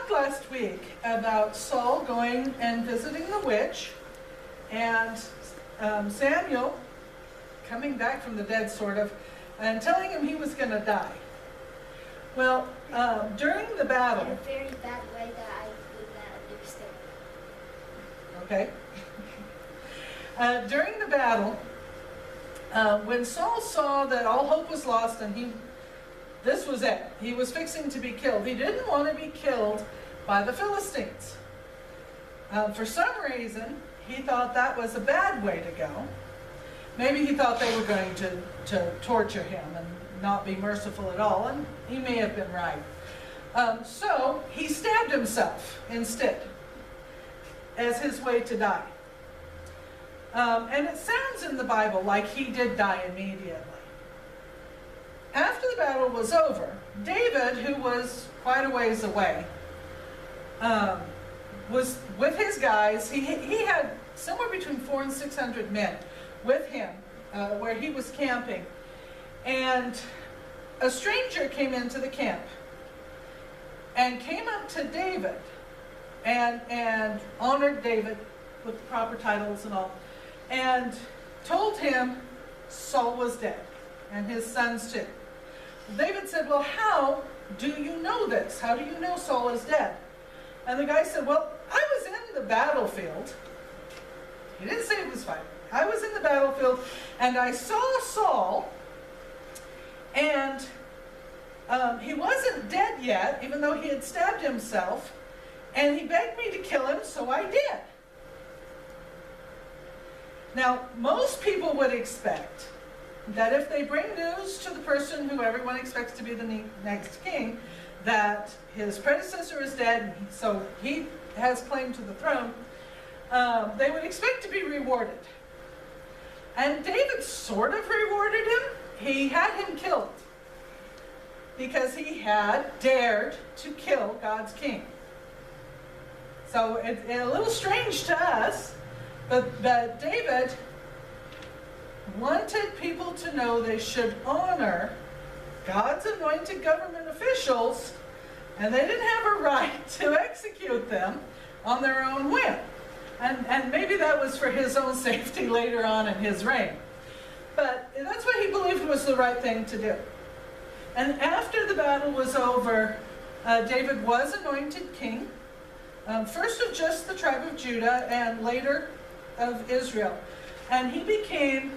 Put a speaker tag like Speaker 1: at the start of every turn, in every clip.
Speaker 1: talked last week about Saul going and visiting the witch, and Samuel coming back from the dead, sort of, and telling him he was going to die. Well, during the battle...
Speaker 2: In a very bad way that I would not understand.
Speaker 1: Okay. During the battle, when Saul saw that all hope was lost and this was it, he was fixing to be killed. He didn't want to be killed by the Philistines. For some reason, he thought that was a bad way to go. Maybe he thought they were going to torture him and not be merciful at all, and he may have been right. So he stabbed himself instead as his way to die. And it sounds in the Bible like he did die immediately. After the battle was over, David, who was quite a ways away, was with his guys. He had somewhere between 400 and 600 men with him where he was camping. And a stranger came into the camp and came up to David and honored David with the proper titles and all, and told him Saul was dead, and his sons too. David said, well, how do you know this? How do you know Saul is dead? And the guy said, well, I was in the battlefield. He didn't say he was fighting. I was in the battlefield, and I saw Saul, and he wasn't dead yet, even though he had stabbed himself, and he begged me to kill him, so I did. Now, most people would expect that if they bring news to the person who everyone expects to be the next king, that his predecessor is dead, so he has claim to the throne, they would expect to be rewarded. And David sort of rewarded him. He had him killed because he had dared to kill God's king. So it's a little strange to us, but David wanted people to know they should honor God's anointed government officials, and they didn't have a right to execute them on their own whim. And maybe that was for his own safety later on in his reign. But that's what he believed was the right thing to do. And after the battle was over, David was anointed king, first of just the tribe of Judah and later of Israel. And he became,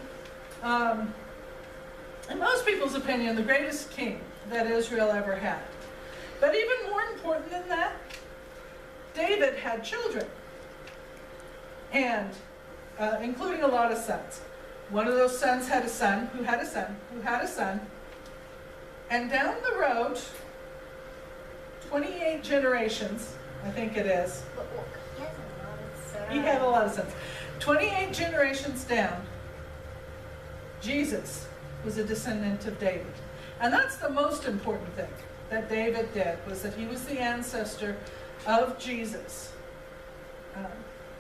Speaker 1: in most people's opinion, the greatest king that Israel ever had. But even more important than that, David had children, and including a lot of sons. One of those sons had a son who had a son who had a son, and down the road, 28 generations, I think it is. He had a lot of sons. 28 generations down, Jesus was a descendant of David. And that's the most important thing that David did, was that he was the ancestor of Jesus.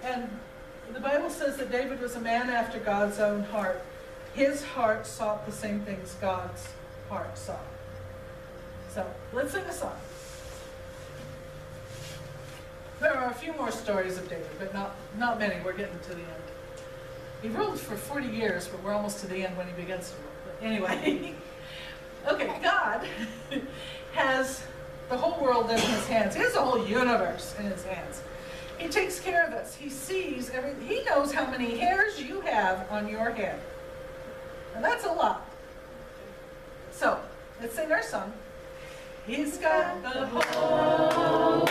Speaker 1: And the Bible says that David was a man after God's own heart. His heart sought the same things God's heart sought. So, let's sing a song. There are a few more stories of David, but not many. We're getting to the end. He ruled for 40 years, but we're almost to the end when he begins to rule. But anyway, okay, God has the whole world in his hands. He has the whole universe in his hands. He takes care of us. He sees everything. He knows how many hairs you have on your head. And that's a lot. So, let's sing our song. He's got the whole